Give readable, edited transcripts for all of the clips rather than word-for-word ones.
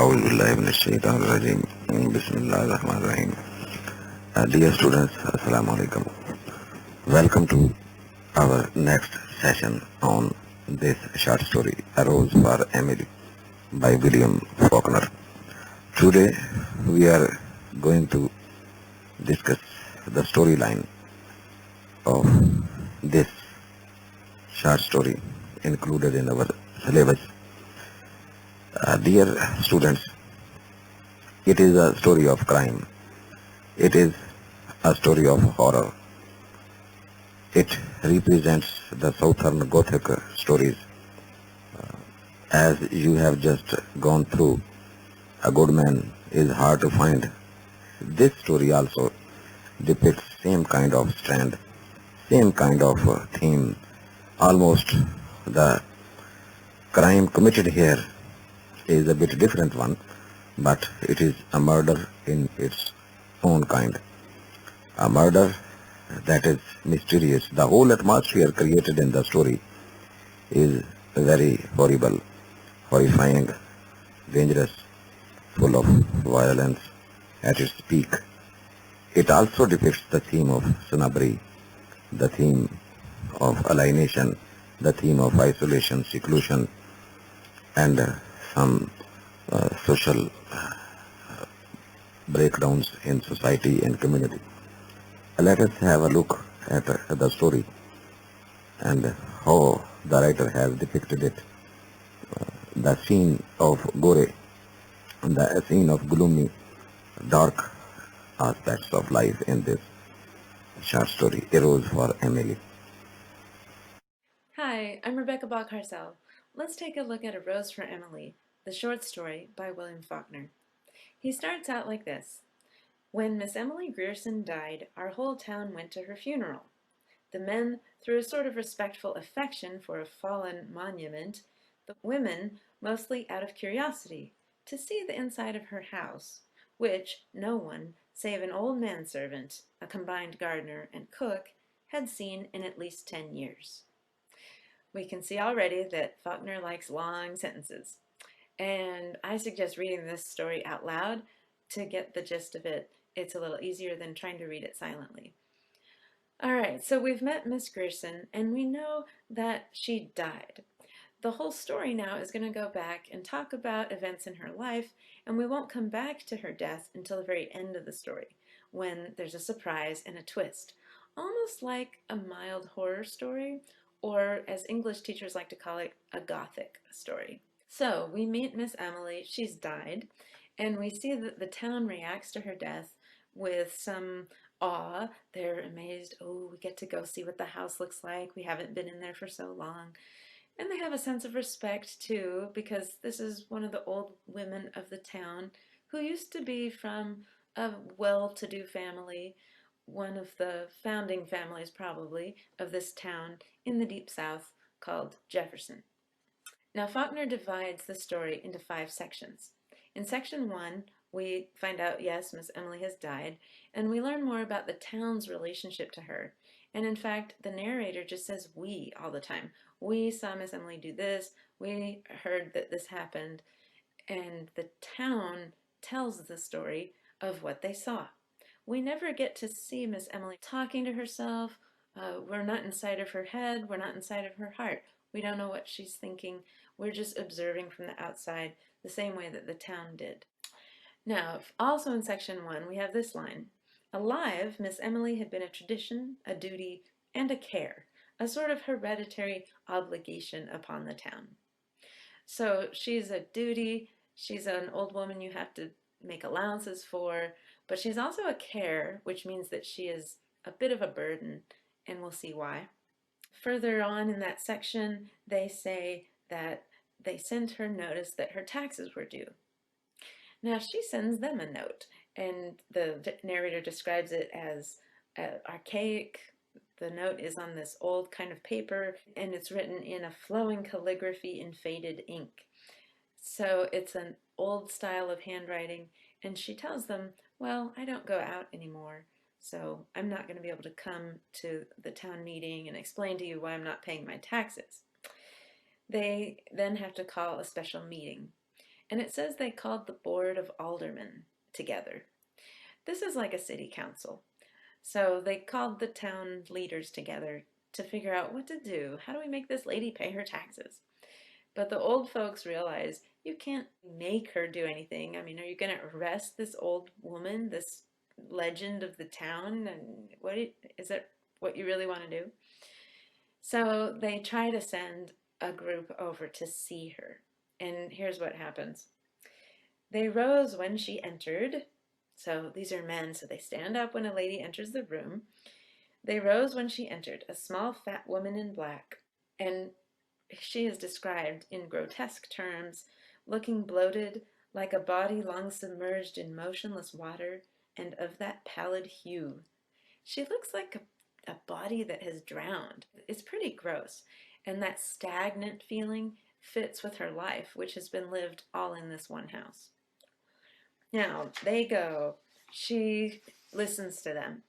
أعوذ بالله من الشيطان الرجيم بسم الله الرحمن الرحيم. Dear students, Assalamu alaikum. Welcome to our next session on this short story, A Rose for Emily by William Faulkner. Today we are going to discuss the storyline of this short story included in our syllabus. Dear students, it is a story of crime. It is a story of horror. It represents the Southern Gothic stories. As you have just gone through, a good man is hard to find. This story also depicts same kind of strand, same kind of theme. Almost the crime committed here is a bit different one, but it is a murder in its own kind. A murder that is mysterious. The whole atmosphere created in the story is very horrible, horrifying, dangerous, full of violence at its peak. It also depicts the theme of snobbery, the theme of alienation, the theme of isolation, seclusion, and some social breakdowns in society and community. Let us have a look at the story and how the writer has depicted it. The scene of gore, the scene of gloomy, dark aspects of life in this short story, A Rose for Emily. Hi, I'm Rebecca Bach-Harcel. Let's take a look at A Rose for Emily, the short story by William Faulkner. He starts out like this. When Miss Emily Grierson died, our whole town went to her funeral. The men threw a sort of respectful affection for a fallen monument, the women mostly out of curiosity, to see the inside of her house, which no one, save an old manservant, a combined gardener and cook, had seen in at least 10 years. We can see already that Faulkner likes long sentences, and I suggest reading this story out loud to get the gist of it. It's a little easier than trying to read it silently. All right, so we've met Miss Grierson, and we know that she died. The whole story now is going to go back and talk about events in her life, and we won't come back to her death until the very end of the story, when there's a surprise and a twist. Almost like a mild horror story, or as English teachers like to call it, a gothic story. So we meet Miss Emily, she's died, and we see that the town reacts to her death with some awe. They're amazed, oh, we get to go see what the house looks like. We haven't been in there for so long. And they have a sense of respect too, because this is one of the old women of the town who used to be from a well-to-do family, one of the founding families probably of this town in the Deep South called Jefferson. Now Faulkner divides the story into 5 sections. In section 1, we find out, yes, Miss Emily has died, and we learn more about the town's relationship to her. And in fact, the narrator just says we all the time. We saw Miss Emily do this, we heard that this happened, and the town tells the story of what they saw. We never get to see Miss Emily talking to herself. We're not inside of her head, we're not inside of her heart. We don't know what she's thinking. We're just observing from the outside the same way that the town did. Now, also in section 1, we have this line. Alive, Miss Emily had been a tradition, a duty, and a care, a sort of hereditary obligation upon the town. So she's a duty, she's an old woman you have to make allowances for, but she's also a care, which means that she is a bit of a burden, and we'll see why. Further on in that section, they say that they sent her notice that her taxes were due. Now she sends them a note, and the narrator describes it as archaic. The note is on this old kind of paper, and it's written in a flowing calligraphy in faded ink. So it's an old style of handwriting, and she tells them, well, I don't go out anymore, so I'm not going to be able to come to the town meeting and explain to you why I'm not paying my taxes. They then have to call a special meeting. and it says they called the Board of Aldermen together. This is like a city council. So they called the town leaders together to figure out what to do. How do we make this lady pay her taxes? But the old folks realize you can't make her do anything. I mean, are you going to arrest this old woman, this legend of the town? And is that what you really want to do? So they try to send a group over to see her. And here's what happens. They rose when she entered. So these are men, so they stand up when a lady enters the room. They rose when she entered, a small fat woman in black, and she is described in grotesque terms, looking bloated, like a body long submerged in motionless water, and of that pallid hue. She looks like a body that has drowned. It's pretty gross, and that stagnant feeling fits with her life, which has been lived all in this one house. Now, they go. She listens to them.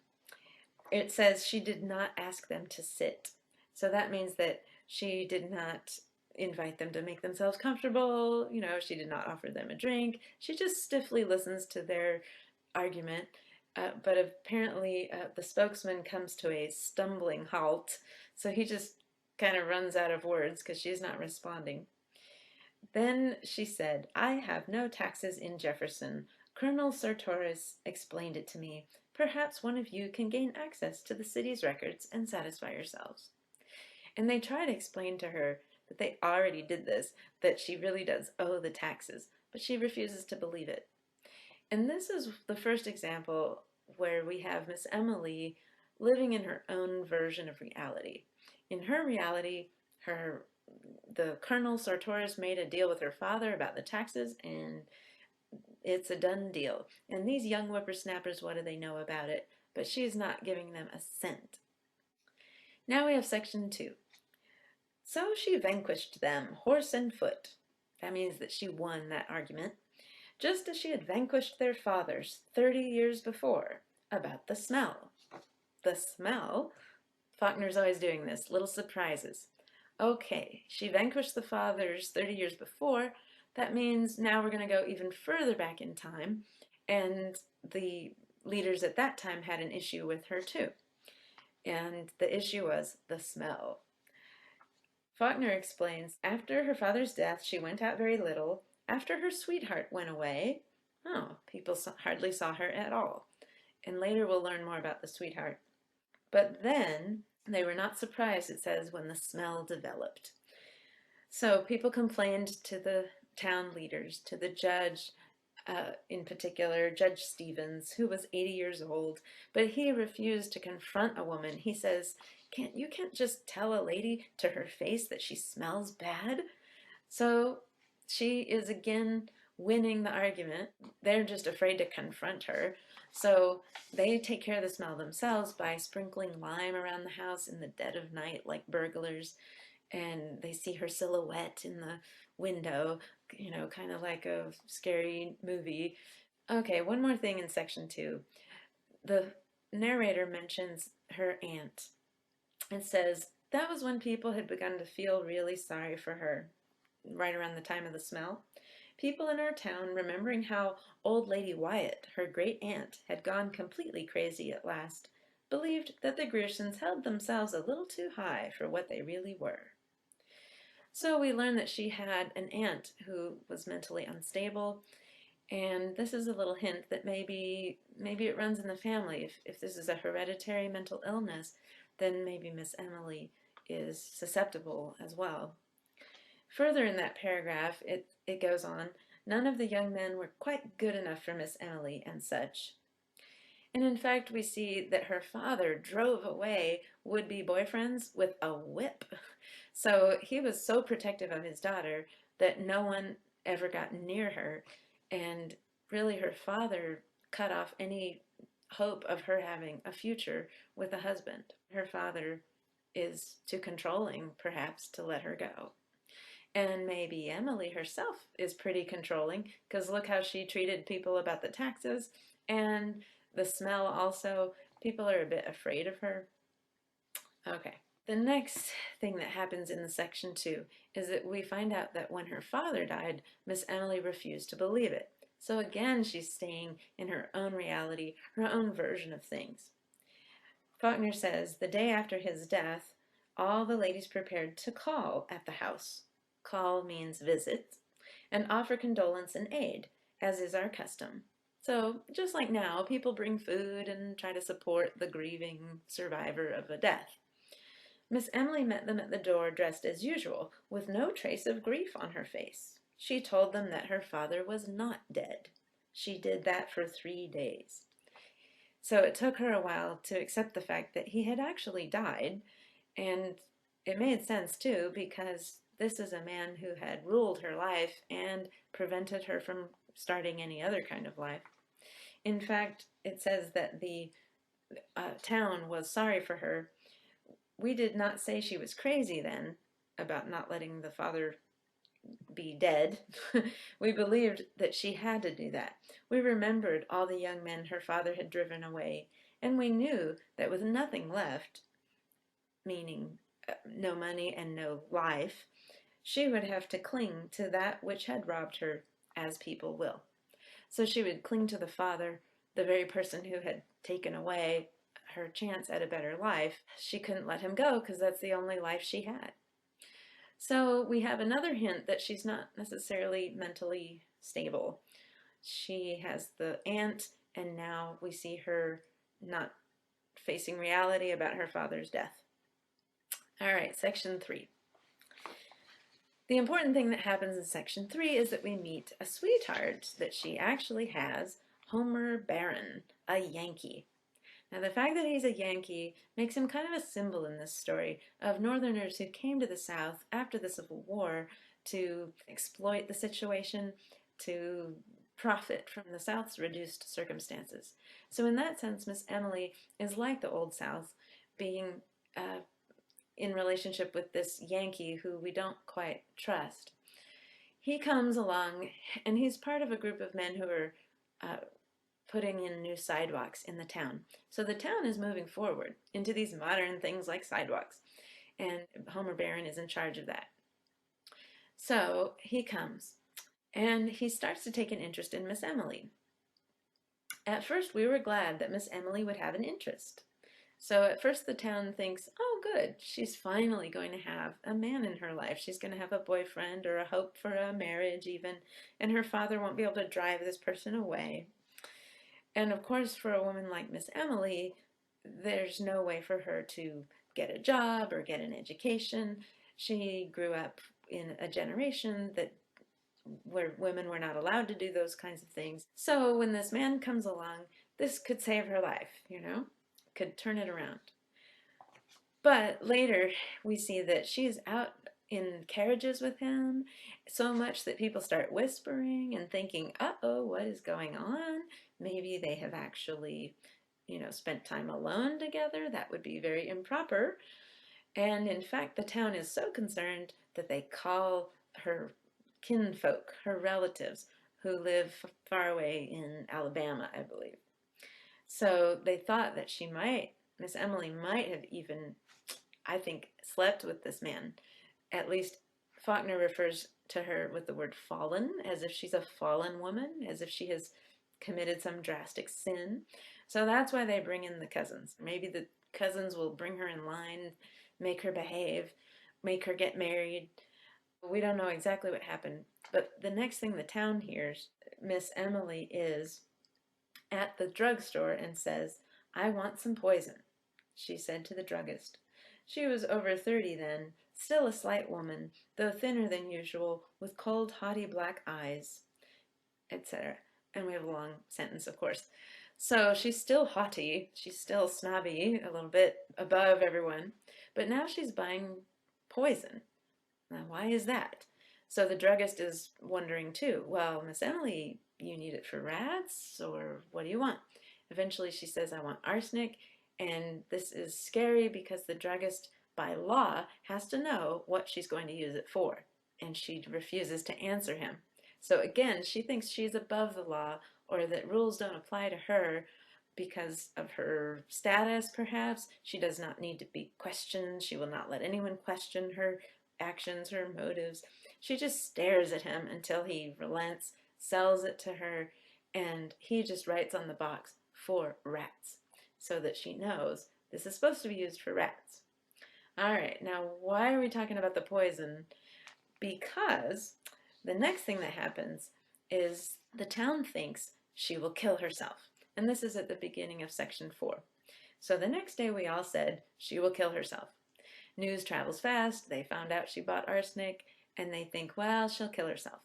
It says she did not ask them to sit. So that means that she did not invite them to make themselves comfortable. You know, she did not offer them a drink. She just stiffly listens to their argument. But apparently, the spokesman comes to a stumbling halt. So he just kind of runs out of words because she's not responding. Then she said, I have no taxes in Jefferson. Colonel Sartoris explained it to me. Perhaps one of you can gain access to the city's records and satisfy yourselves. And they try to explain to her that they already did this, that she really does owe the taxes, but she refuses to believe it. And this is the first example where we have Miss Emily living in her own version of reality. In her reality, the Colonel Sartoris made a deal with her father about the taxes, and it's a done deal. And these young whippersnappers, what do they know about it? But she's not giving them a cent. Now we have section 2. So she vanquished them, horse and foot. That means that she won that argument, just as she had vanquished their fathers 30 years before, about the smell. The smell? Faulkner's always doing this, little surprises. Okay, she vanquished the fathers 30 years before. That means now we're going to go even further back in time, and the leaders at that time had an issue with her too. And the issue was the smell. Faulkner explains, after her father's death, she went out very little. After her sweetheart went away, people hardly saw her at all. And later we'll learn more about the sweetheart. But then they were not surprised, it says, when the smell developed. So people complained to the town leaders, to the judge, in particular, Judge Stevens, who was 80 years old, but he refused to confront a woman. He says, you can't just tell a lady to her face that she smells bad. So she is again winning the argument. They're just afraid to confront her. So they take care of the smell themselves by sprinkling lime around the house in the dead of night like burglars. And they see her silhouette in the window, you know, kind of like a scary movie. Okay, one more thing in section 2. The narrator mentions her aunt. It says, that was when people had begun to feel really sorry for her, right around the time of the smell. People in our town, remembering how old Lady Wyatt, her great aunt, had gone completely crazy at last, believed that the Griersons held themselves a little too high for what they really were. So we learn that she had an aunt who was mentally unstable, and this is a little hint that maybe it runs in the family. If this is a hereditary mental illness, then maybe Miss Emily is susceptible as well. Further in that paragraph, it goes on, none of the young men were quite good enough for Miss Emily and such. And in fact, we see that her father drove away would-be boyfriends with a whip. So he was so protective of his daughter that no one ever got near her. And really, her father cut off any hope of her having a future with a husband. Her father is too controlling, perhaps, to let her go. And maybe Emily herself is pretty controlling, because look how she treated people about the taxes, and the smell also. People are a bit afraid of her. Okay, The next thing that happens in the section 2 is that we find out that when her father died, Miss Emily refused to believe it. So again, she's staying in her own reality, her own version of things. Faulkner says the day after his death, all the ladies prepared to call at the house. Call means visit, and offer condolence and aid, as is our custom. So, just like now, people bring food and try to support the grieving survivor of a death. Miss Emily met them at the door dressed as usual, with no trace of grief on her face. She told them that her father was not dead. She did that for 3 days. So it took her a while to accept the fact that he had actually died, and it made sense too, because this is a man who had ruled her life and prevented her from starting any other kind of life. In fact, it says that the town was sorry for her. We did not say she was crazy then about not letting the father be dead. We believed that she had to do that. We remembered all the young men her father had driven away, and we knew that with nothing left, meaning no money and no life, she would have to cling to that which had robbed her, as people will. So she would cling to the father, the very person who had taken away her chance at a better life. She couldn't let him go because that's the only life she had. So we have another hint that she's not necessarily mentally stable. She has the aunt, and now we see her not facing reality about her father's death. All right, section 3. The important thing that happens in section 3 is that we meet a sweetheart that she actually has, Homer Barron, a Yankee. Now, the fact that he's a Yankee makes him kind of a symbol in this story of Northerners who came to the South after the Civil War to exploit the situation, to profit from the South's reduced circumstances. So in that sense, Miss Emily is like the Old South, being in relationship with this Yankee who we don't quite trust. He comes along, and he's part of a group of men who are putting in new sidewalks in the town. So the town is moving forward into these modern things like sidewalks, and Homer Barron is in charge of that. So he comes, and he starts to take an interest in Miss Emily. At first, we were glad that Miss Emily would have an interest. So at first the town thinks, oh good, she's finally going to have a man in her life. She's going to have a boyfriend or a hope for a marriage even, and her father won't be able to drive this person away. And of course, for a woman like Miss Emily, there's no way for her to get a job or get an education. She grew up in a generation where women were not allowed to do those kinds of things. So when this man comes along, this could save her life, could turn it around. But later we see that she's out in carriages with him so much that people start whispering and thinking, uh-oh, what is going on? Maybe they have actually, spent time alone together. That would be very improper. And in fact, the town is so concerned that they call her kinfolk, her relatives, who live far away in Alabama, I believe. So they thought that Miss Emily might have even, I think, slept with this man. At least Faulkner refers to her with the word fallen, as if she's a fallen woman, as if she has committed some drastic sin. So that's why they bring in the cousins. Maybe the cousins will bring her in line, make her behave, make her get married. We don't know exactly what happened, but the next thing the town hears, Miss Emily is at the drugstore and says, I want some poison, she said to the druggist. She was over 30 then, still a slight woman, though thinner than usual, with cold, haughty black eyes, etc. And we have a long sentence, of course. So she's still haughty, she's still snobby, a little bit above everyone, but now she's buying poison. Now, why is that? So the druggist is wondering too, well, Miss Emily, you need it for rats, or what do you want? Eventually she says, I want arsenic, and this is scary because the druggist, by law, has to know what she's going to use it for, and she refuses to answer him. So again, she thinks she's above the law, or that rules don't apply to her, because of her status, perhaps. She does not need to be questioned. She will not let anyone question her actions, her motives. She just stares at him until he relents, sells it to her, and he just writes on the box, "For rats," so that she knows this is supposed to be used for rats. All right, now why are we talking about the poison? Because the next thing that happens is the town thinks she will kill herself. And this is at the beginning of section 4. So the next day we all said she will kill herself. News travels fast. They found out she bought arsenic and they think, well, she'll kill herself.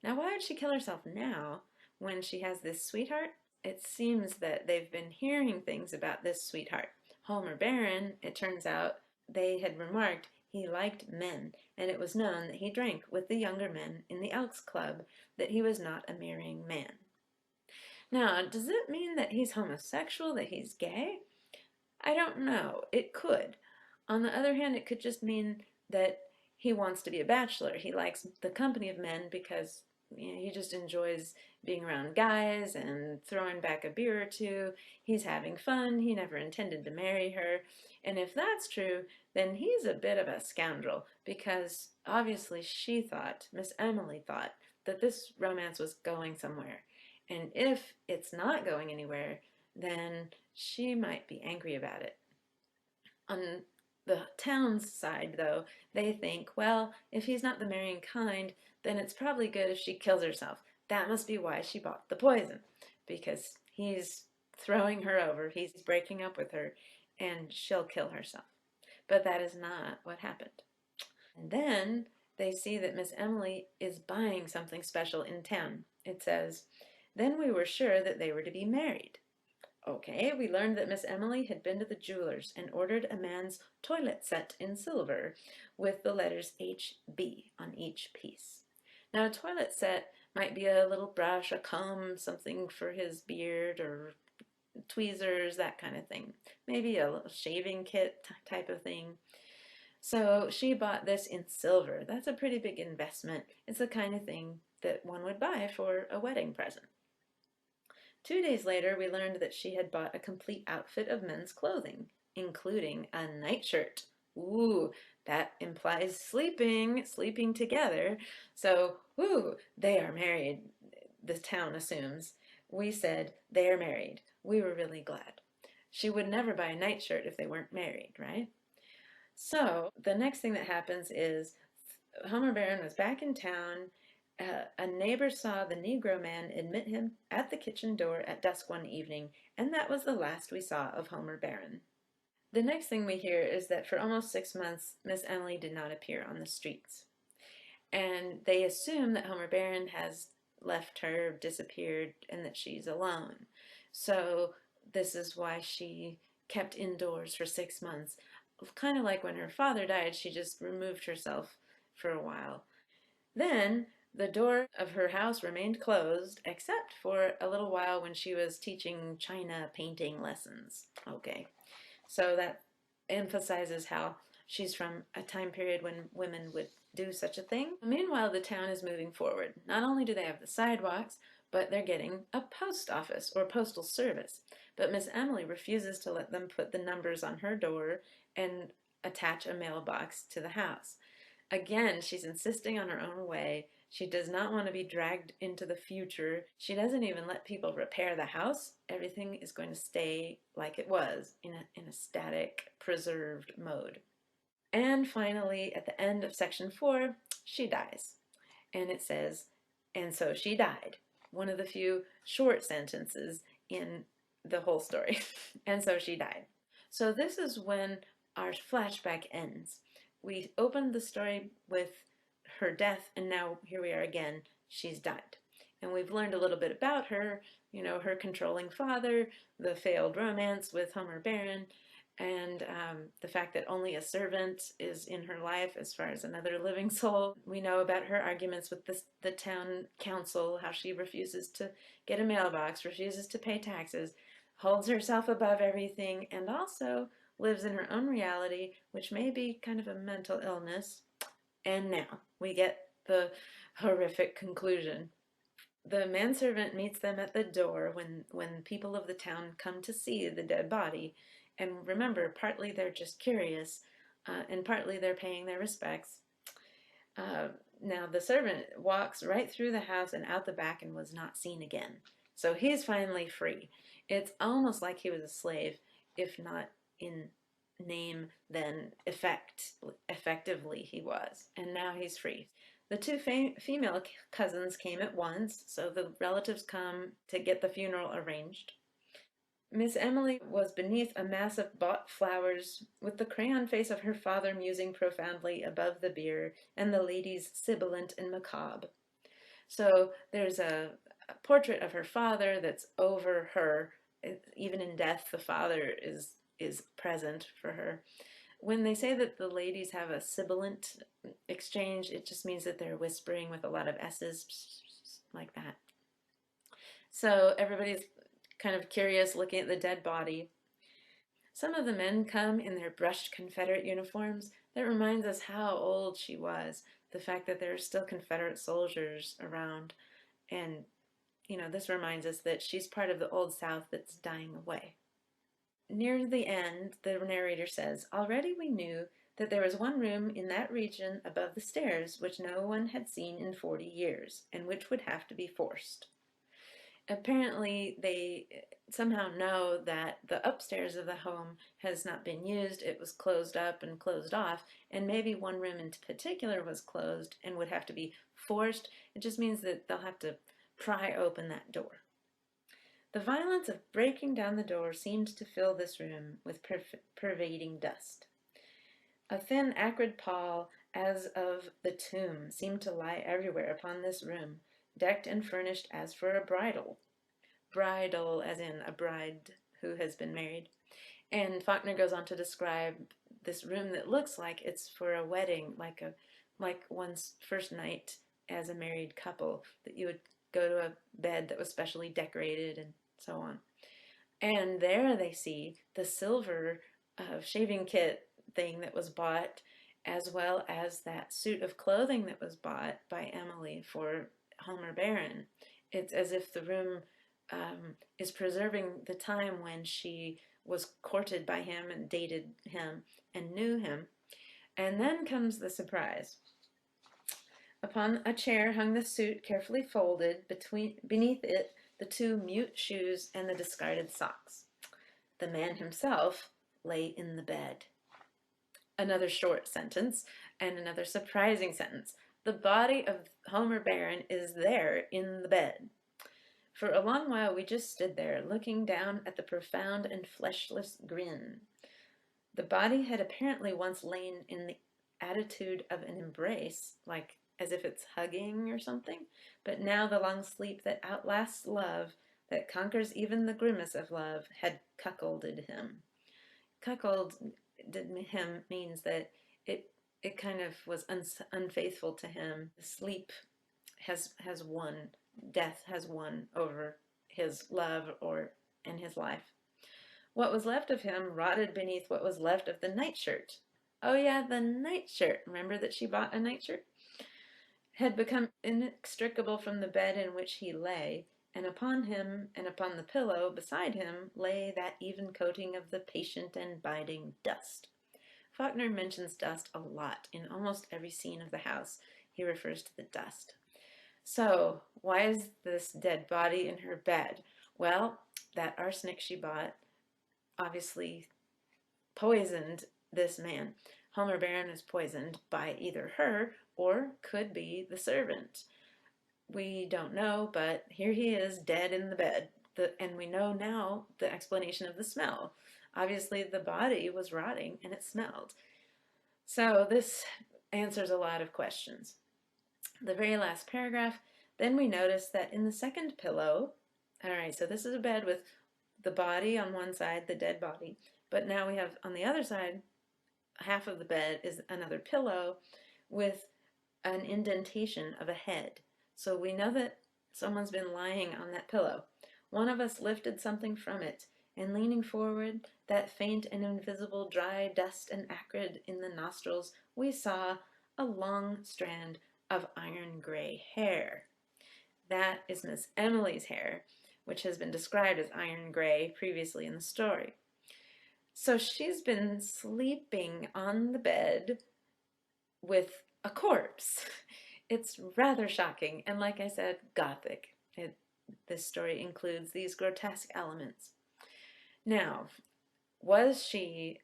Now, why would she kill herself now when she has this sweetheart? It seems that they've been hearing things about this sweetheart. Homer Barron, it turns out, they had remarked he liked men, and it was known that he drank with the younger men in the Elks Club, that he was not a marrying man. Now, does it mean that he's homosexual, that he's gay? I don't know. It could. On the other hand, it could just mean that he wants to be a bachelor. He likes the company of men because he just enjoys being around guys and throwing back a beer or two. He's having fun. He never intended to marry her. And if that's true, then he's a bit of a scoundrel because obviously she thought, Miss Emily thought, that this romance was going somewhere. And if it's not going anywhere, then she might be angry about it. On the town's side, though, they think, well, if he's not the marrying kind, then it's probably good if she kills herself. That must be why she bought the poison, because he's throwing her over, he's breaking up with her, and she'll kill herself. But that is not what happened. And then they see that Miss Emily is buying something special in town. It says, then we were sure that they were to be married. Okay, we learned that Miss Emily had been to the jeweler's and ordered a man's toilet set in silver with the letters HB on each piece. Now, a toilet set might be a little brush, a comb, something for his beard, or tweezers, that kind of thing. Maybe a little shaving kit type of thing. So she bought this in silver. That's a pretty big investment. It's the kind of thing that one would buy for a wedding present. 2 days later, we learned that she had bought a complete outfit of men's clothing, including a nightshirt. Ooh, that implies sleeping together. So, ooh, they are married, the town assumes. We said, they are married. We were really glad. She would never buy a nightshirt if they weren't married, right? So, the next thing that happens is Homer Barron was back in town. A neighbor saw the Negro man admit him at the kitchen door at dusk one evening, and that was the last we saw of Homer Barron. The next thing we hear is that for almost 6 months, Miss Emily did not appear on the streets. And they assume that Homer Barron has left her, disappeared, and that she's alone. So this is why she kept indoors for 6 months. Kind of like when her father died, she just removed herself for a while. Then the door of her house remained closed, except for a little while when she was teaching China painting lessons. Okay, so that emphasizes how she's from a time period when women would do such a thing. Meanwhile, the town is moving forward. Not only do they have the sidewalks, but they're getting a post office or postal service. But Miss Emily refuses to let them put the numbers on her door and attach a mailbox to the house. Again, she's insisting on her own way. She does not want to be dragged into the future. She doesn't even let people repair the house. Everything is going to stay like it was in a static, preserved mode. And finally, at the end of section 4, she dies. And it says, and so she died. One of the few short sentences in the whole story. And so she died. So this is when our flashback ends. We opened the story with her death, and now here we are again. She's died. And we've learned a little bit about her, her controlling father, the failed romance with Homer Barron, and the fact that only a servant is in her life as far as another living soul. We know about her arguments with the town council, how she refuses to get a mailbox, refuses to pay taxes, holds herself above everything, and also lives in her own reality, which may be kind of a mental illness. And now we get the horrific conclusion. The manservant meets them at the door when people of the town come to see the dead body. And remember, partly they're just curious, and partly they're paying their respects. Uh, Now, the servant walks right through the house and out the back and was not seen again. So he's finally free. It's almost like he was a slave, if not in name, then effectively he was. And now he's free. The two female cousins came at once, so the relatives come to get the funeral arranged. Miss Emily was beneath a mass of bought flowers, with the crayon face of her father musing profoundly above the bier, and the ladies sibilant and macabre. So there's a portrait of her father that's over her. Even in death, the father is present for her. When they say that the ladies have a sibilant exchange, it just means that they're whispering with a lot of S's, like that. So everybody's kind of curious looking at the dead body. Some of the men come in their brushed Confederate uniforms. That reminds us how old she was. The fact that there are still Confederate soldiers around. And, this reminds us that she's part of the Old South that's dying away. Near the end, the narrator says, "Already we knew that there was one room in that region above the stairs which no one had seen in 40 years, and which would have to be forced." Apparently, they somehow know that the upstairs of the home has not been used. It was closed up and closed off, and maybe one room in particular was closed and would have to be forced. It just means that they'll have to pry open that door. The violence of breaking down the door seemed to fill this room with pervading dust. A thin, acrid pall, as of the tomb, seemed to lie everywhere upon this room, decked and furnished as for a bridal. Bridal, as in a bride who has been married. And Faulkner goes on to describe this room that looks like it's for a wedding, like one's first night as a married couple, that you would go to a bed that was specially decorated and so on. And there they see the silver shaving kit thing that was bought, as well as that suit of clothing that was bought by Emily for Homer Barron. It's as if the room is preserving the time when she was courted by him and dated him and knew him. And then comes the surprise. Upon a chair hung the suit carefully folded, beneath it the two mute shoes and the discarded socks. The man himself lay in the bed. Another short sentence and another surprising sentence. The body of Homer Barron is there in the bed. For a long while we just stood there, looking down at the profound and fleshless grin. The body had apparently once lain in the attitude of an embrace, like as if it's hugging or something, but now the long sleep that outlasts love, that conquers even the grimace of love, had cuckolded him. Cuckolded him means that it kind of was unfaithful to him. Sleep has won, death has won over his love and his life. What was left of him rotted beneath what was left of the nightshirt. Oh yeah, the nightshirt. Remember that she bought a nightshirt? Had become inextricable from the bed in which he lay, and upon him and upon the pillow beside him lay that even coating of the patient and biding dust. Faulkner mentions dust a lot. In almost every scene of the house, he refers to the dust. So, why is this dead body in her bed? Well, that arsenic she bought obviously poisoned this man. Homer Barron is poisoned by either her or could be the servant. We don't know, but here he is dead in the bed. And we know now the explanation of the smell. Obviously, the body was rotting and it smelled. So this answers a lot of questions. The very last paragraph, then we notice that in the second pillow, all right, so this is a bed with the body on one side, the dead body, but now we have on the other side, half of the bed is another pillow with an indentation of a head. So we know that someone's been lying on that pillow. One of us lifted something from it, and leaning forward, that faint and invisible dry dust and acrid in the nostrils, we saw a long strand of iron gray hair. That is Miss Emily's hair, which has been described as iron gray previously in the story. So she's been sleeping on the bed with a corpse. It's rather shocking, and like I said, gothic. This story includes these grotesque elements. Now, was she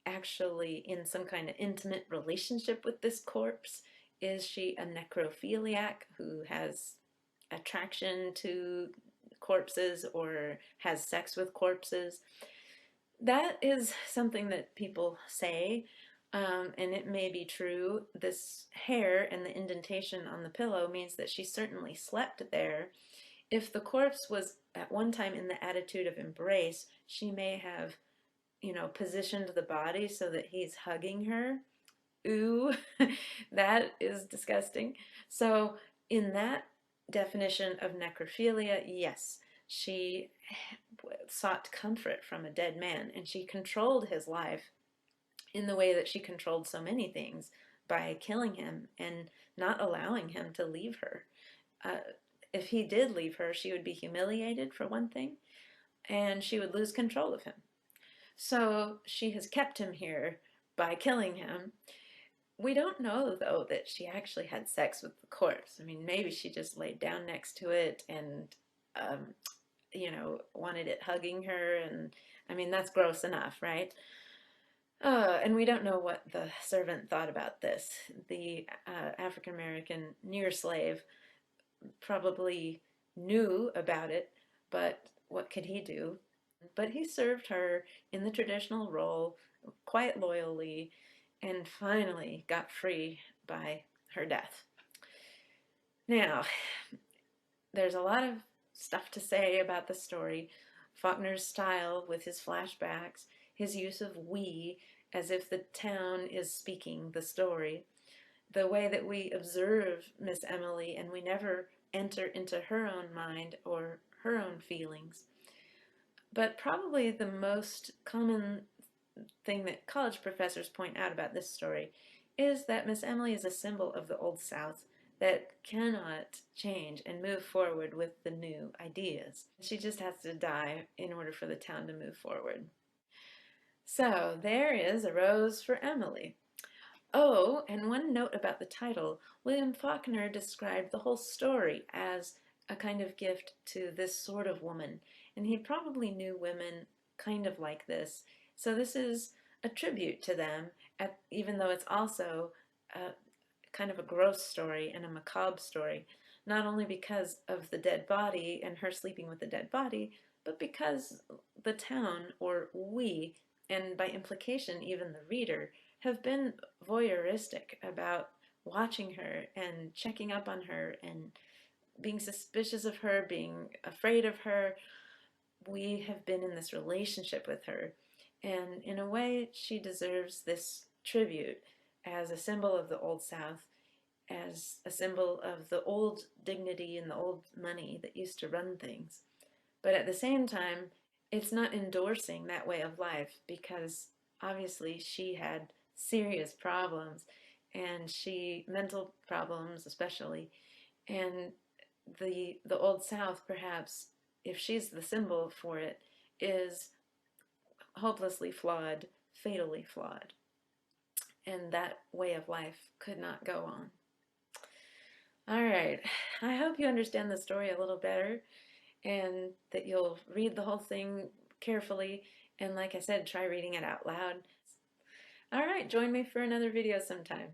actually in some kind of intimate relationship with this corpse? Is she a necrophiliac who has attraction to corpses or has sex with corpses? That is something that people say, and it may be true. This hair and the indentation on the pillow means that she certainly slept there. If the corpse was at one time in the attitude of embrace, she may have, positioned the body so that he's hugging her. Ooh, that is disgusting. So, in that definition of necrophilia, yes, she sought comfort from a dead man, and she controlled his life in the way that she controlled so many things by killing him and not allowing him to leave her. If he did leave her, she would be humiliated, for one thing, and she would lose control of him. So she has kept him here by killing him. We don't know, though, that she actually had sex with the corpse. I mean, maybe she just laid down next to it and, wanted it hugging her. And I mean, that's gross enough, right? And we don't know what the servant thought about this. The African American near slave probably knew about it, but what could he do? But he served her in the traditional role quite loyally and finally got free by her death. Now, there's a lot of stuff to say about the story. Faulkner's style with his flashbacks, his use of we as if the town is speaking the story, the way that we observe Miss Emily and we never enter into her own mind or her own feelings. But probably the most common thing that college professors point out about this story is that Miss Emily is a symbol of the Old South that cannot change and move forward with the new ideas. She just has to die in order for the town to move forward. So there is A Rose for Emily. Oh, and one note about the title. William Faulkner described the whole story as a kind of gift to this sort of woman, and he probably knew women kind of like this. So this is a tribute to them, even though it's also kind of a gross story and a macabre story, not only because of the dead body and her sleeping with the dead body, but because the town, or we, and by implication even the reader, have been voyeuristic about watching her and checking up on her and being suspicious of her, being afraid of her. We have been in this relationship with her, and in a way she deserves this tribute as a symbol of the Old South, as a symbol of the old dignity and the old money that used to run things. But at the same time, it's not endorsing that way of life, because obviously she had serious problems, and mental problems especially, and the Old South, perhaps, if she's the symbol for it, is hopelessly flawed, fatally flawed, and that way of life could not go on. All right, I hope you understand the story a little better and that you'll read the whole thing carefully, and like I said, try reading it out loud. All right, join me for another video sometime.